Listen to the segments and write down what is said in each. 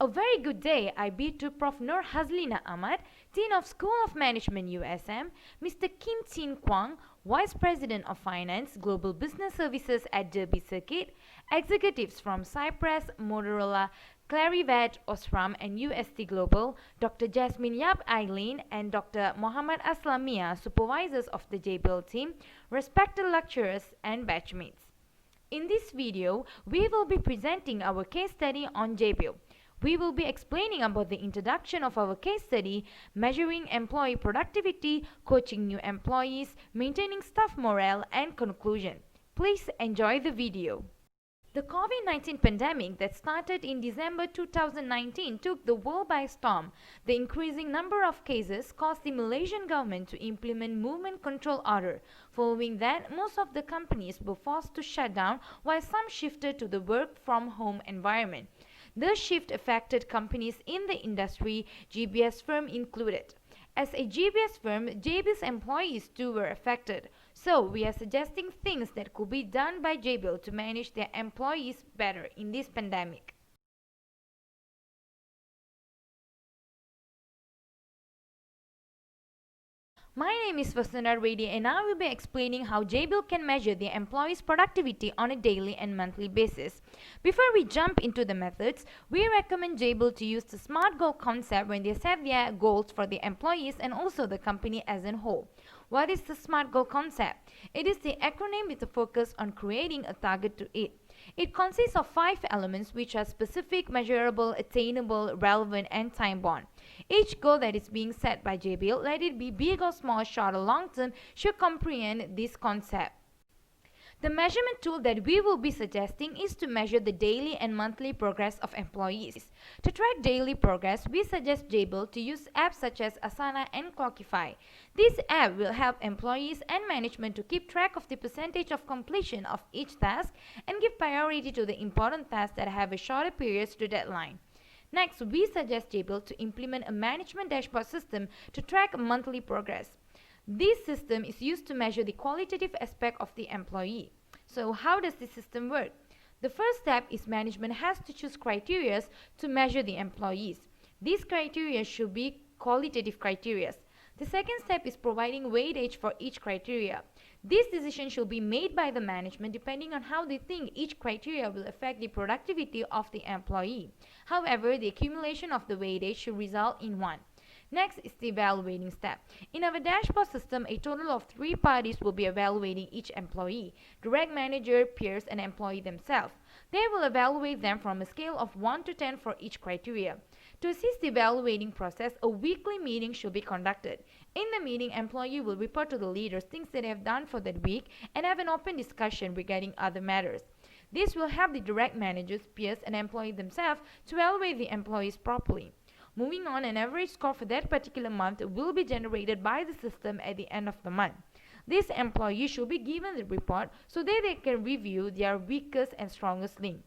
A very good day I bid to Prof. Nur Hazlina Ahmad, Dean of School of Management USM, Mr. Kim Chin Kwang, Vice President of Finance, Global Business Services at Jabil Circuit, executives from Cypress, Motorola, Clarivat, Osram and UST Global, Dr. Jasmine Yap Eileen and Dr. Muhammad Aslamia, supervisors of the Jabil team, respected lecturers and batchmates. In this video, we will be presenting our case study on Jabil. We will be explaining about the introduction of our case study, measuring employee productivity, coaching new employees, maintaining staff morale, and conclusion. Please enjoy the video. The COVID-19 pandemic that started in December 2019 took the world by storm. The increasing number of cases caused the Malaysian government to implement movement control order. Following that, most of the companies were forced to shut down while some shifted to the work from home environment. The shift affected companies in the industry, GBS firm included. As a GBS firm, Jabil's employees too were affected. So we are suggesting things that could be done by Jabil to manage their employees better in this pandemic. My name is Vasundhara Reddy and I will be explaining how Jabil can measure their employees' productivity on a daily and monthly basis. Before we jump into the methods, we recommend Jabil to use the SMART goal concept when they set their goals for the employees and also the company as a whole. What is the SMART goal concept? It is the acronym with a focus on creating a target to it. It consists of 5 elements which are specific, measurable, attainable, relevant, and time-bound. Each goal that is being set by Jabil, let it be big or small, short or long term, should comprehend this concept. The measurement tool that we will be suggesting is to measure the daily and monthly progress of employees. To track daily progress, we suggest Jabil to use apps such as Asana and Clockify. This app will help employees and management to keep track of the percentage of completion of each task and give priority to the important tasks that have a shorter periods to deadline. Next, we suggest Jabil to implement a management dashboard system to track monthly progress. This system is used to measure the qualitative aspect of the employee. So how does this system work? The first step is management has to choose criteria to measure the employees. These criteria should be qualitative criteria. The second step is providing weightage for each criteria. This decision should be made by the management depending on how they think each criteria will affect the productivity of the employee. However, the accumulation of the weightage should result in 1. Next is the evaluating step. In our dashboard system, a total of 3 parties will be evaluating each employee: direct manager, peers, and employee themselves. They will evaluate them from a scale of 1 to 10 for each criteria. To assist the evaluating process, a weekly meeting should be conducted. In the meeting, employee will report to the leaders things that they have done for that week and have an open discussion regarding other matters. This will help the direct managers, peers, and employee themselves to evaluate the employees properly. Moving on, an average score for that particular month will be generated by the system at the end of the month. This employee should be given the report so that they can review their weakest and strongest link.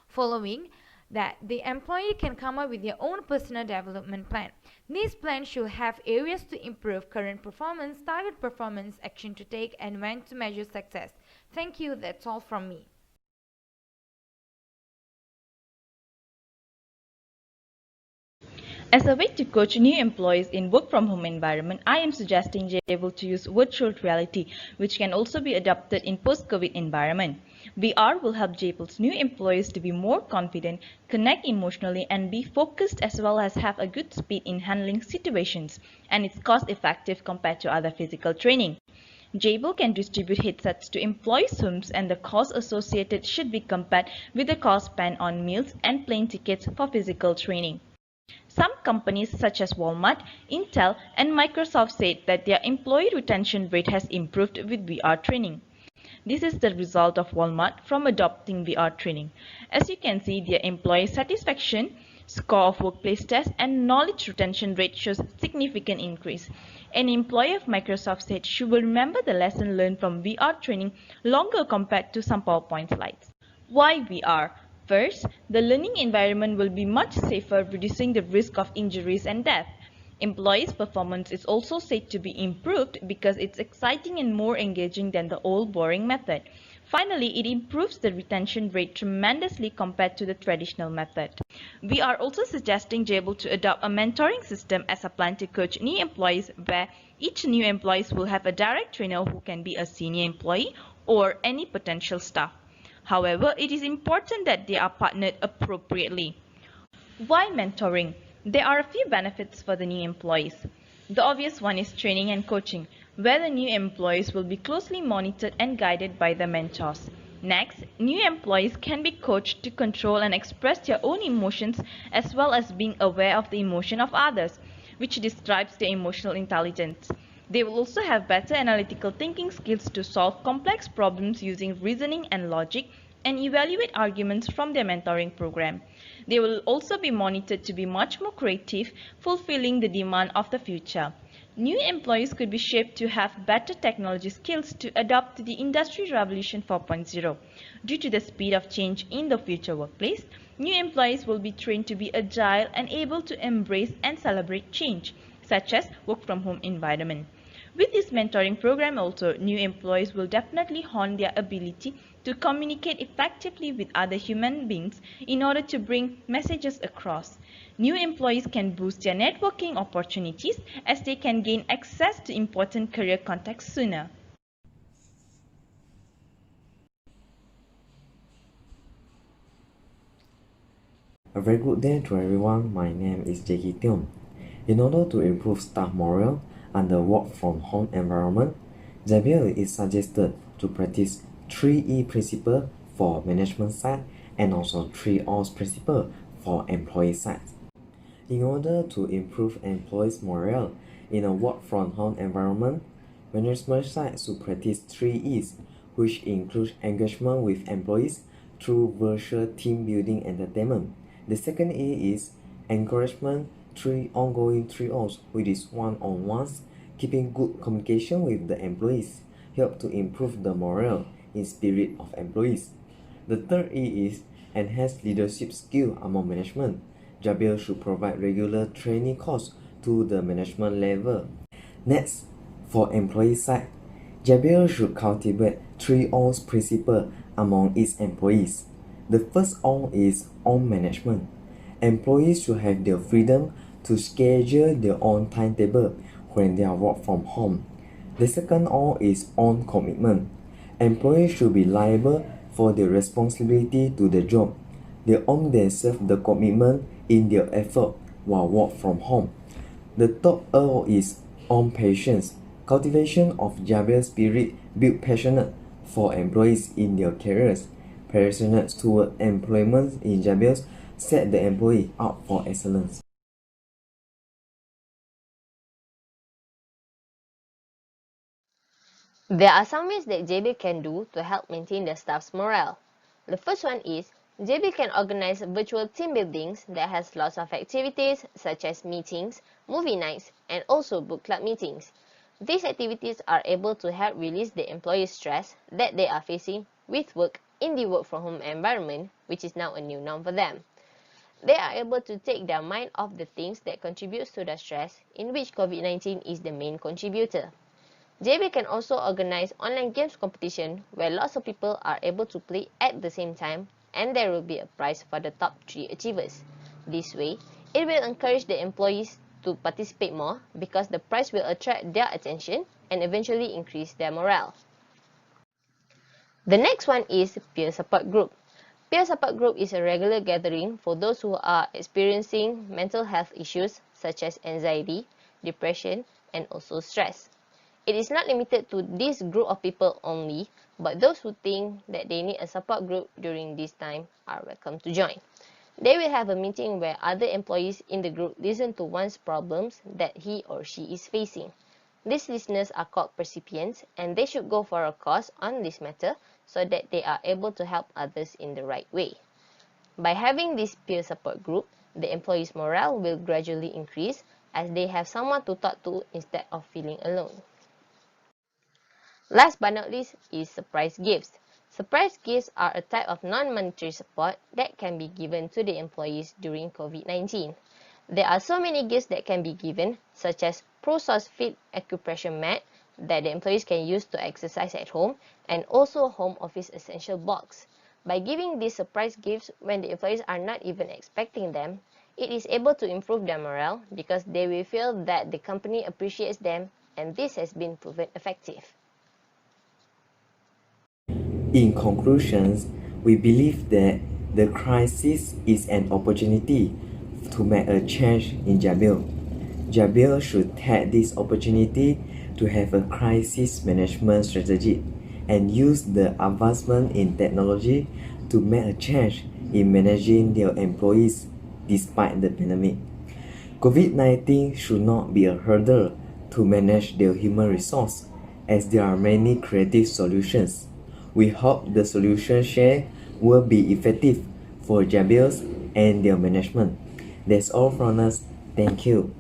Following that, the employee can come up with their own personal development plan. This plan should have areas to improve current performance, target performance, action to take, and when to measure success. Thank you, that's all from me. As a way to coach new employees in work-from-home environment, I am suggesting Jabil to use virtual reality, which can also be adopted in post-COVID environment. VR will help Jabil's new employees to be more confident, connect emotionally, and be focused, as well as have a good speed in handling situations, and it's cost-effective compared to other physical training. Jabil can distribute headsets to employees' homes, and the cost associated should be compared with the cost spent on meals and plane tickets for physical training. Some companies such as Walmart, Intel, and Microsoft said that their employee retention rate has improved with VR training. This is the result of Walmart from adopting VR training. As you can see, their employee satisfaction, score of workplace test, and knowledge retention rate shows significant increase. An employee of Microsoft said she will remember the lesson learned from VR training longer compared to some PowerPoint slides. Why VR? First, the learning environment will be much safer, reducing the risk of injuries and death. Employees' performance is also said to be improved because it's exciting and more engaging than the old boring method. Finally, it improves the retention rate tremendously compared to the traditional method. We are also suggesting Jabil to adopt a mentoring system as a plan to coach new employees where each new employee will have a direct trainer who can be a senior employee or any potential staff. However, it is important that they are partnered appropriately. Why mentoring? There are a few benefits for the new employees. The obvious one is training and coaching, where the new employees will be closely monitored and guided by the mentors. Next, new employees can be coached to control and express their own emotions as well as being aware of the emotion of others, which describes their emotional intelligence. They will also have better analytical thinking skills to solve complex problems using reasoning and logic and evaluate arguments from their mentoring program. They will also be monitored to be much more creative, fulfilling the demand of the future. New employees could be shaped to have better technology skills to adapt to the Industry Revolution 4.0. Due to the speed of change in the future workplace, new employees will be trained to be agile and able to embrace and celebrate change, such as work from home environment. With this mentoring program also, new employees will definitely hone their ability to communicate effectively with other human beings in order to bring messages across. New employees can boost their networking opportunities as they can gain access to important career contacts sooner. A very good day to everyone. My name is Jackie Tiong. In order to improve staff morale under work from home environment, Jabil is suggested to practice 3E principle for management side and also 3 O's principle for employee side. In order to improve employees' morale in a work from home environment, management side should practice 3 E's, which includes engagement with employees through virtual team building entertainment. The second E is encouragement through ongoing 3 O's, which is one-on-ones, keeping good communication with the employees, help to improve the morale in spirit of employees. The third E is enhance leadership skill among management. Jabil should provide regular training course to the management level. Next, for employee side, Jabil should cultivate 3 O's principle among its employees. The first O is on management. Employees should have the freedom to schedule their own timetable when they are work from home. The second O is on commitment. Employees should be liable for their responsibility to the job. They own themselves the commitment in their effort while work from home. The third O is on patience. Cultivation of Jabil spirit build passionate for employees in their careers. Passionate toward employment in Jabil set the employee up for excellence. There are some ways that JB can do to help maintain the staff's morale. The first one is JB can organize virtual team buildings that has lots of activities such as meetings, movie nights, and also book club meetings. These activities are able to help release the employee stress that they are facing with work in the work from home environment, which is now a new norm for them. They are able to take their mind off the things that contributes to the stress, in which COVID-19 is the main contributor. JB can also organize online games competition where lots of people are able to play at the same time, and there will be a prize for the top 3 achievers. This way, it will encourage the employees to participate more because the prize will attract their attention and eventually increase their morale. The next one is peer support group. Peer support group is a regular gathering for those who are experiencing mental health issues such as anxiety, depression, and also stress. It is not limited to this group of people only, but those who think that they need a support group during this time are welcome to join. They will have a meeting where other employees in the group listen to one's problems that he or she is facing. These listeners are called percipients, and they should go for a course on this matter so that they are able to help others in the right way. By having this peer support group, the employees' morale will gradually increase as they have someone to talk to instead of feeling alone. Last but not least is surprise gifts. Surprise gifts are a type of non-monetary support that can be given to the employees during COVID-19. There are so many gifts that can be given, such as ProSource Fit acupressure mat, that the employees can use to exercise at home, and also a home office essential box. By giving these surprise gifts when the employees are not even expecting them, it is able to improve their morale because they will feel that the company appreciates them, and this has been proven effective. In conclusions, we believe that the crisis is an opportunity to make a change in Jabil. Jabil should take this opportunity to have a crisis management strategy and use the advancement in technology to make a change in managing their employees despite the pandemic. COVID-19 should not be a hurdle to manage their human resource, as there are many creative solutions. We hope the solution shared will be effective for Jabils and their management. That's all from us. Thank you.